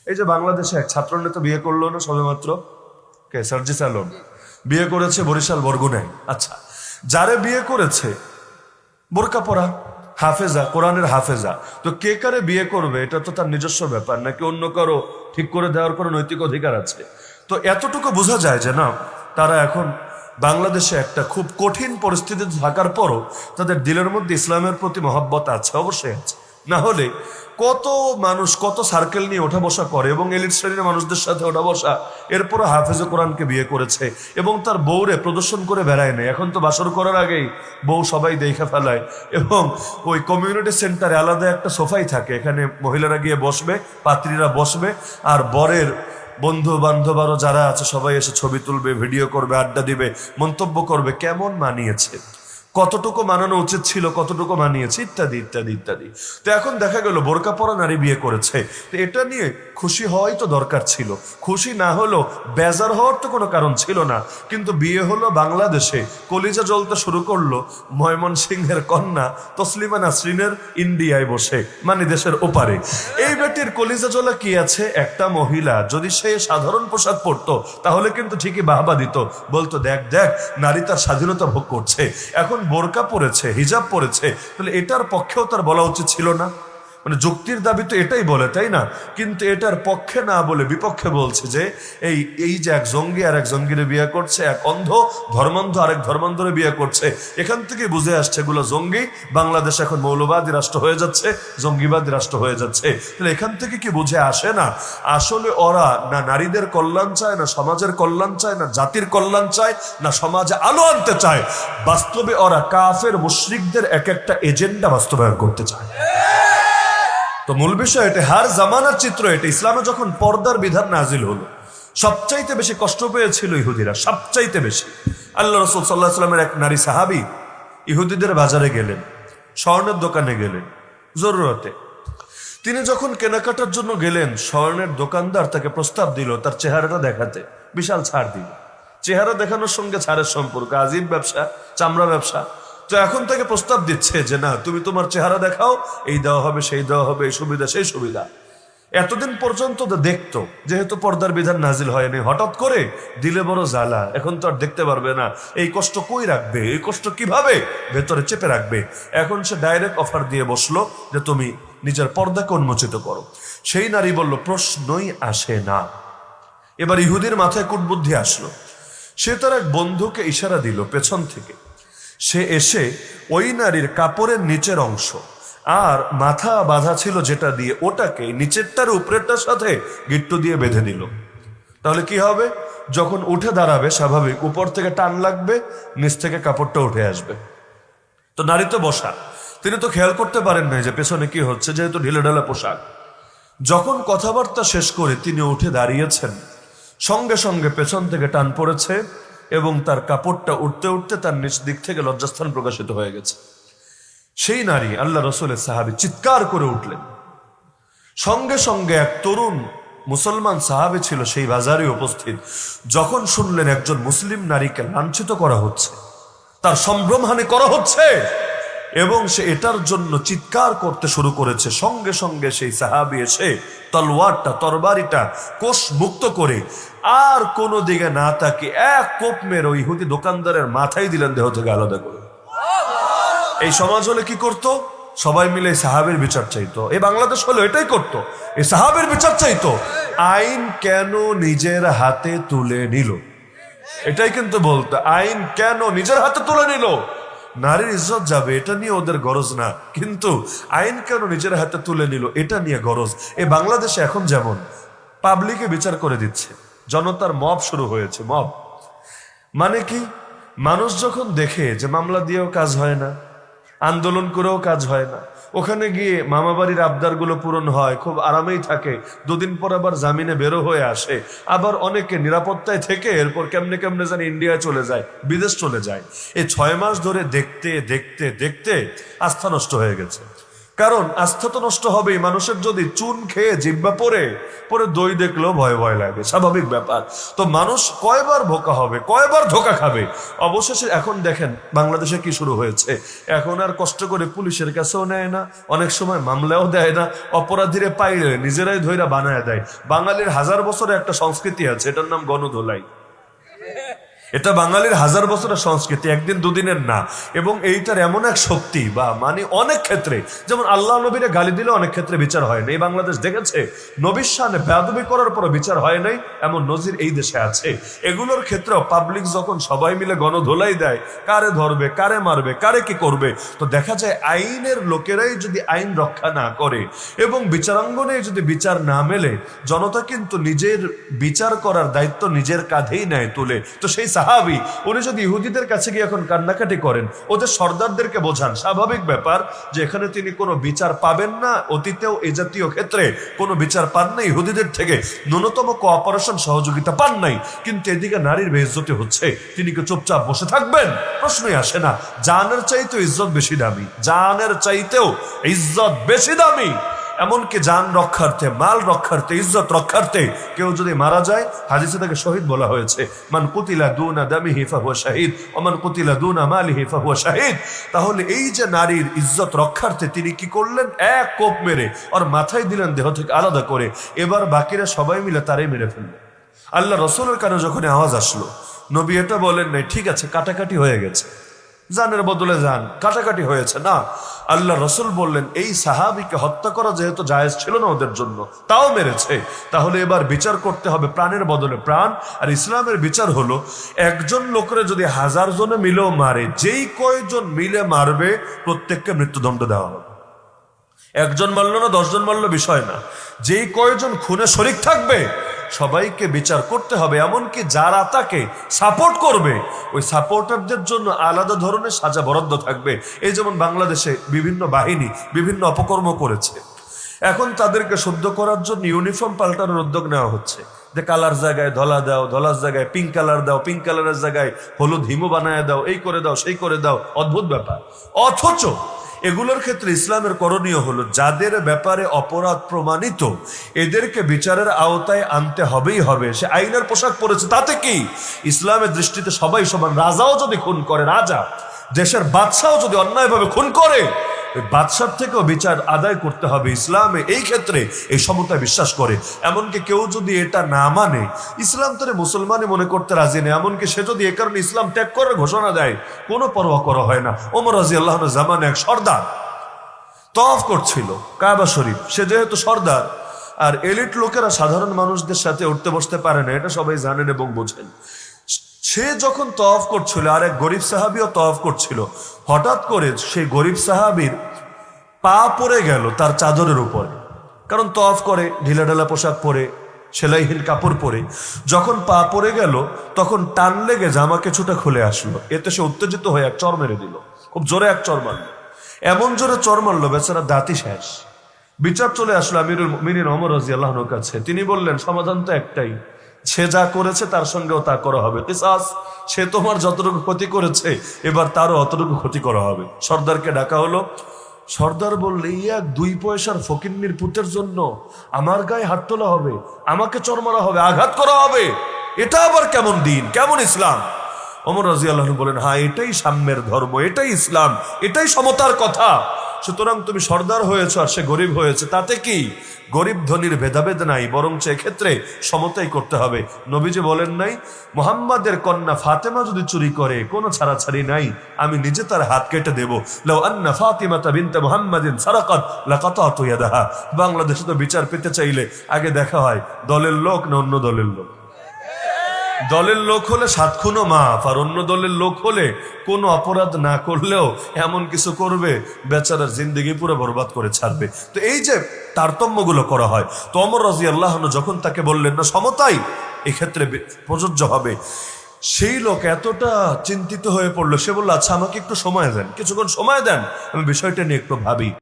এই যে বাংলাদেশে এক ছাত্রনেতা বিয়ে করলো না সবেমাত্র, কে? সার্জিস আলম বিয়ে করেছে বরিশাল বরগুনায়। আচ্ছা, যারে বিয়ে করেছে বোরকা পরা, হাফেজা, কোরআনের হাফেজা, তো কে কারে বিয়ে করবে এটা তো তার নিজস্ব ব্যাপার, নাকি অন্য কারো ঠিক করে দেওয়ার কোনো নৈতিক অধিকার আছে? তো এতটুকু বোঝা যায় যে না, তারা এখন বাংলাদেশে একটা খুব কঠিন পরিস্থিতি থাকার পরও তাদের দিলের মধ্যে ইসলামের প্রতি মহব্বত আছে, অবশ্যই আছে। না হলে কত মানুষ কত সার্কেল নিয়ে ওঠা বসা করে এবং এলিট শ্রেণীর মানুষদের সাথে ওঠা বসা, এরপরও হাফেজে কোরআনকে বিয়ে করেছে এবং তার বউরে প্রদর্শন করে বেড়ায় নেই। এখন তো বাসর করার আগেই বউ সবাই দেখে ফেলায় এবং ওই কমিউনিটি সেন্টারে আলাদা একটা সোফাই থাকে, এখানে মহিলারা গিয়ে বসবে, পাত্রীরা বসবে, আর বরের বন্ধু বান্ধব আরো যারা আছে সবাই এসে ছবি তুলবে, ভিডিও করবে, আড্ডা দিবে, মন্তব্য করবে কেমন মানিয়েছে, কতটুকু মানানো উচিত ছিল, কতটুকু মানিয়েছে, ইত্যাদি ইত্যাদি ইত্যাদি। তো এখন দেখা গেল বোরকা পরা নারী বিয়ে করেছে, তো এটা নিয়ে খুশি হওয়াই তো দরকার ছিল। খুশি না হলো বেজার হওয়ার তো কোনো কারণ ছিল না। কিন্তু বিয়ে হলো বাংলাদেশে, কলিজা জ্বলতে শুরু করলো ময়মনসিংহের কন্যা তসলিমা নাসরিনের ইন্ডিয়ায় বসে, মানে দেশের ওপারে। এই বেটির কলিজা জ্বলা কি আছে? একটা মহিলা যদি সে সাধারণ পোশাক পরতো তাহলে কিন্তু ঠিকই বাহবা দিত, বলতো দেখ দেখ নারী তার স্বাধীনতা ভোগ করছে। এখন বোরকা পরেছে, হিজাব পরেছে, তাহলে এটার পক্ষেও তার বলা উচিত ছিল না? মানে যুক্তির দাবি তো এটাই বলে, তাই না? কিন্তু এটার পক্ষে না বলে বিপক্ষে বলছে যে এই যে এক জঙ্গি আর এক জঙ্গিরে বিয়ে করছে, এক অন্ধ ধর্মান্ধ আরেক ধর্মান্ধরে বিয়ে করছে, এখান থেকে বুঝে আসছে এগুলো জঙ্গি। বাংলাদেশ এখন মৌলবাদী রাষ্ট্র হয়ে যাচ্ছে, জঙ্গিবাদী রাষ্ট্র হয়ে যাচ্ছে। তাহলে এখান থেকে কি বুঝে আসে না আসলে ওরা না নারীদের কল্যাণ চায়, না সমাজের কল্যাণ চায়, না জাতির কল্যাণ চায়, না সমাজে আলো আনতে চায়? বাস্তবে ওরা কাফের মুশরিকদের এক একটা এজেন্ডা বাস্তবায়ন করতে চায়। তো মূল বিষয় এটা, হার জামানার চিত্র এটা। ইসলামে যখন পর্দার বিধান নাজিল হলো, সবচাইতে বেশি কষ্ট পেয়েছিল ইহুদিরা, সবচাইতে বেশি। আল্লাহ রাসূল সাল্লাল্লাহু আলাইহি ওয়াসাল্লামের এক নারী সাহাবী ইহুদিদের বাজারে গেলেন, স্বর্ণের দোকানে গেলেন জরুরতে। তিনি যখন কেনাকাটার জন্য গেলেন, স্বর্ণের দোকানদার তাকে প্রস্তাব দিল তার চেহারাটা দেখাতে, বিশাল ছাড় দিল। চেহারা দেখানোর সঙ্গে ছাড়ের সম্পর্ক, আজীব ব্যবসা, চামড়া ব্যবসা। তো এখন তাকে প্রস্তাব দিচ্ছে যে না, তুমি তোমার চেহারা দেখাও, এই দেওয়া হবে, সেই দেওয়া হবে, এই সুবিধা সেই সুবিধা। এতদিন পর্যন্ত তো দেখতো, যেহেতু পর্দার বিধান নাজিল হয়নি, হঠাৎ করে দিলে বড় জ্বালা, এখন তো আর দেখতে পারবে না। এই কষ্ট কই রাখবে, এই কষ্ট কিভাবে ভেতরে চেপে রাখবে? এখন সে ডাইরেক্ট অফার দিয়ে বসলো যে তুমি নিজের পর্দাকে উন্মোচিত করো। সেই নারী বলল প্রশ্নই আসে না। এবার ইহুদির মাথায় কুটবুদ্ধি আসলো। সে তার এক বন্ধুকে ইশারা দিল পেছন থেকে, সে এসে ওই নারীর কাপড়ের নিচের অংশ আর মাথা বাঁধা ছিল যেটা দিয়ে, ওটাকে নিচেরটার উপরেরটার সাথে গিট্টু দিয়ে বেঁধে দিল। তাহলে কি হবে? যখন উঠে দাঁড়াবে স্বাভাবিক, উপর থেকে টান লাগবে, নিচ থেকে কাপড়টা উঠে আসবে। তো নারী তো বসা, তিনি তো খেয়াল করতে পারেন না যে পেছনে কি হচ্ছে, যেহেতু ঢিলেঢালা পোশাক। যখন কথাবার্তা শেষ করে তিনি উঠে দাঁড়িয়েছেন, সঙ্গে সঙ্গে পেছন থেকে টান পড়েছে এবং তার কাপড়টা উঠতে উঠতে তার নিচ দিক থেকে লজ্জাস্থান প্রকাশিত হয়ে গেছে। সেই নারী আল্লাহ রসুলের সাহাবী চিৎকার করে উঠলেন। সঙ্গে সঙ্গে এক তরুণ মুসলমান সাহাবী ছিল সেই বাজারে উপস্থিত। যখন শুনলেন একজন মুসলিম নারীকে লাঞ্ছিত করা হচ্ছে, তার সম্ভ্রমহানি করা হচ্ছে এবং সে এটার জন্য চিৎকার করতে শুরু করেছে, সঙ্গে সঙ্গে সেই সাহাবী এসে তলোয়ারটা, তরবারিটা কোষ মুক্ত করে আর কোনো দিকে না তাকিয়ে এক কোপ মেরে ওই ইহুদি দোকানদারের মাথায় দিলেন দেহ থেকে আলাদা করে। এই সমাজ হলে কি করতো? সবাই মিলে সাহাবের বিচার চাইতো। এই বাংলাদেশ হলো এটাই করতো, এই সাহাবের বিচার চাইতো। আইন কেন নিজের হাতে তুলে নিল, এটাই কিন্তু বলতো। আইন কেন নিজের হাতে তুলে নিল? নারীর ইজ্জত যাবে এটা নিয়ে ওদের গরজ না, কিন্তু আইন কেন নিজের হাতে তুলে নিল এটা নিয়ে গরজ। এই বাংলাদেশে এখন যেমন পাবলিকে বিচার করে দিচ্ছে, জনতার মব শুরু হয়েছে। মব মানে কি? মানুষ যখন দেখে যে মামলা দিয়েও কাজ হয় না, আন্দোলন করেও কাজ হয় না, ওখানে গিয়ে মামাবাড়ির আবদারগুলো পূরণ হয়, খুব আরামেই থাকে, দুদিন পর আবার জামিনে বেরো হয়ে আসে, আবার অনেকে নিরাপত্তায় থেকে এরপর কেমনে কেমনে জানি ইন্ডিয়া চলে যায়, বিদেশ চলে যায়। এই 6 মাস ধরে দেখতে দেখতে দেখতে আস্থা নষ্ট হয়ে গেছে। কারণ আস্থা তো নষ্ট হবেই। মানুষের যদি চুন খেয়ে জিব্বা পরে পরে দই দেখলেও ভয় ভয় লাগে, স্বাভাবিক ব্যাপার। তো মানুষ কয়বার বোকা হবে, কয়বার ধোকা খাবে। অবশেষে এখন দেখেন বাংলাদেশে কি শুরু হয়েছে। এখন আর কষ্ট করে পুলিশের কাছেও নেয় না, অনেক সময় মামলাও দেয় না, অপরাধীরে পাইলে নিজেরাই ধৈরা বানায় দেয়। বাঙালির 1000 বছরে একটা সংস্কৃতি আছে, এটার নাম গণধোলাই। এটা বাঙালির 1000 বছরের সংস্কৃতি, একদিন দুদিনের না। এবং এইটার এমন এক শক্তি বা মানে অনেক ক্ষেত্রে, যেমন আল্লাহ নবীরে গালি দিলে অনেক ক্ষেত্রে বিচার হয় না। এই বাংলাদেশ দেখেছে নবীর শানে বেয়াদবি করার পর বিচার হয় নাই, এমন নজির এই দেশে আছে। এগুলোর ক্ষেত্রেও পাবলিক যখন সবাই মিলে গণধোলাই দেয়, কারে ধরবে, কারে মারবে, কারে কি করবে, তো দেখা যায় আইনের লোকেরাই যদি আইন রক্ষা না করে এবং বিচারাঙ্গনে যদি বিচার না মেলে, জনতা কিন্তু নিজের বিচার করার দায়িত্ব নিজের কাঁধেই নেয় তুলে। তো সেই সাহাবী উনি যদি ইহুদিদের কাছে গিয়ে এখন কান্নাকাটি করেন, ওদের সর্দারদেরকে বোঝান, স্বাভাবিক ব্যাপার যে এখানে তিনি কোনো বিচার পাবেন না। অতীতেও এই জাতীয় ক্ষেত্রে কোনো বিচার পান নাই ইহুদিদের থেকে, ন্যূনতম কোঅপারেশন সহযোগিতা পান নাই। কিন্তু এদিকে নারীর বেইজ্জতি হচ্ছে, তিনি কি চুপচাপ বসে থাকবেন? প্রশ্নই আসে না। জানের চাইতেও ইজ্জত বেশি দামি, জানের চাইতেও ইজ্জত বেশি দামি। এমনকি জান রক্ষার্থে, মাল রক্ষার্থে, ইজ্জত রক্ষার্থে কেউ যদি মারা যায়, হাদিসে তাকে শহীদ বলা হয়েছে। মান কুতিলা দুনা দামিহি ফাহুয়া শাহিদ ওয়া মান কুতিলা দুনা মালিহি ফাহুয়া শাহিদ। তাহলে এই যে নারীর ইজ্জত রক্ষার্থে তিনি কি করলেন, এক কোপ মেরে ওর মাথায় দিলেন দেহ থেকে আলাদা করে, এবার বাকিরা সবাই মিলে তারাই মেরে ফেললেন। আল্লাহ রসুলের কানে যখন আওয়াজ আসলো, নবী এটা বলেন নাই ঠিক আছে কাটাকাটি হয়ে গেছে, জানের বদলে জান, কাটাকাটি হয়েছে না। আল্লাহ রসুল বললেন এই সাহাবীকে হত্যা করা যেহেতু জায়েজ ছিল না ওদের জন্য, তাও মেরেছে, তাহলে এবার বিচার করতে হবে প্রাণের বদলে প্রাণ। আর ইসলামের বিচার হলো একজন লোকের যদি 1000 জনে মিলেও মারে, যেই কয়জন মিলে মারবে প্রত্যেককে মৃত্যুদণ্ড দেওয়া হবে। একজন মারলো না 10 জন মারলো বিষয় না, যেই কয়জন খুনে শরিক থাকবে সবাইকে বিচার করতে হবে। এমনকি যারা তাকে সাপোর্ট করবে ওই সাপোর্টারদের জন্য আলাদা ধরনের সাজা বরাদ্দ থাকবে। এই যেমন বাংলাদেশে বিভিন্ন বাহিনী বিভিন্ন অপকর্ম করেছে, এখন তাদেরকে শুদ্ধ করার জন্য ইউনিফর্ম পাল্টানোর উদ্যোগ নেওয়া হচ্ছে, যে কালার জায়গায় ধলা দাও, ধলার জায়গায় পিঙ্ক কালার দাও, পিঙ্ক কালারের জায়গায় হলুদ হিমো বানায় দাও, এই করে দাও, সেই করে দাও, অদ্ভুত ব্যাপার। অথচ এগুলোর ক্ষেত্রে ইসলামের করণীয় হলো যাদের ব্যাপারে অপরাধ প্রমাণিত এদেরকে বিচারের আওতায় আনতে হবেই হবে। সে আইনের পোশাক পরেছে তাতে কি, ইসলামের দৃষ্টিতে সবাই সমান। রাজাও যদি খুন করে, রাজা দেশের বাদশাও যদি অন্যায়ভাবে খুন করে, বাদশার থেকেও বিচার আদায় করতে হবে। ইসলামে এই ক্ষেত্রে এই সমতা বিশ্বাস করে। এমনকি কেউ যদি এটা না মানে, ইসলাম তারে মুসলমানই মনে করতে রাজি নেই, এমনকি সে যদি এ কারণে ইসলাম ত্যাগ করার ঘোষণা দেয়, কোনো পরোয়া করা হয় না। ওমর রাদিয়াল্লাহু আনহু জামানে এক সর্দার তওয়াফ করছিল কাবা শরীফ, সে যেহেতু সর্দার আর এলিট লোকেরা সাধারণ মানুষদের সাথে উঠতে বসতে পারে না, এটা সবাই জানেন এবং বোঝেন। সে যখন তওয়াফ করছিল আর এক গরিব সাহাবীও তওয়াফ করছিল, হঠাৎ করে সেই গরিব সাহাবীর পা পড়ে গেল তার চাদরের উপরে, কারণ তওয়াফ করে ঢিলাঢালা পোশাক পরে, সেলাইহীন কাপড় পরে। যখন পা পড়ে গেল তখন টান লেগে জামা কিছুটা খুলে আসলো, এতে সে উত্তেজিত হয়ে এক চর মেরে দিল, খুব জোরে এক চর মারলো, এমন জোরে চর মারলো বেচারা দাঁতই শেষ। বিচার চলে আসলো আমিরুল মুমিনিন ওমর রাদিয়াল্লাহু আনহুর কাছে। তিনি বললেন সমাধান তো একটাই, সে যা করেছে তার সঙ্গেও তা করা হবে, কিসাস। সে তোমার যতটুকু ক্ষতি করেছে এবার তারও অতটুকু ক্ষতি করা হবে। সর্দারকে ডাকা হলো। সর্দার বললে এক 2 পয়সার ফকিন্নির পুতের জন্য আমার গায়ে হাত তোলা হবে, আমাকে চর মারা হবে, আঘাত করা হবে, এটা আবার কেমন দিন, কেমন ইসলাম? ওমর রাদিয়াল্লাহু আনহু বলেন হ্যাঁ এটাই সাম্যের ধর্ম, এটাই ইসলাম, এটাই সমতার কথা। সুতরাং তুমি সর্দার হয়েছ আর সে গরিব হয়েছে, তাতে কি? গরিব ধনীর ভেদাভেদ নাই, বরঞ্চ এক্ষেত্রে সমতাই করতে হবে। নবীজি বলেন নাই মুহাম্মাদের কন্যা ফাতেমা যদি চুরি করে কোনো ছাড়াছাড়ি নাই, আমি নিজে তার হাত কেটে দেব। লাউ আন্না ফাতিমাতা বিনতে মুহাম্মাদিন সারাকাত লাকাতাতু ইয়াদাহা। বাংলাদেশে তো বিচার পেতে চাইলে আগে দেখা হয় দলের লোক না অন্য দলের লোক। দলের লোক হলে 7 খুনও মাফ, আর অন্য দলের লোক হলে কোনো অপরাধ না করলেও এমন কিছু করবে বেচারার জিন্দেগি পুরো বরবাদ করে ছাড়বে। তো এই যে তারতম্যগুলো করা হয়, তো ওমর রাদিয়াল্লাহু আনহু যখন তাকে বললেন না সমতাই এক্ষেত্রে প্রযোজ্য হবে, সেই লোক এতটা চিন্তিত হয়ে পড়লো, সে বলল আচ্ছা আমাকে একটু সময় দেন, কিছুক্ষণ সময় দেন, আমি বিষয়টা নিয়ে একটু ভাবি।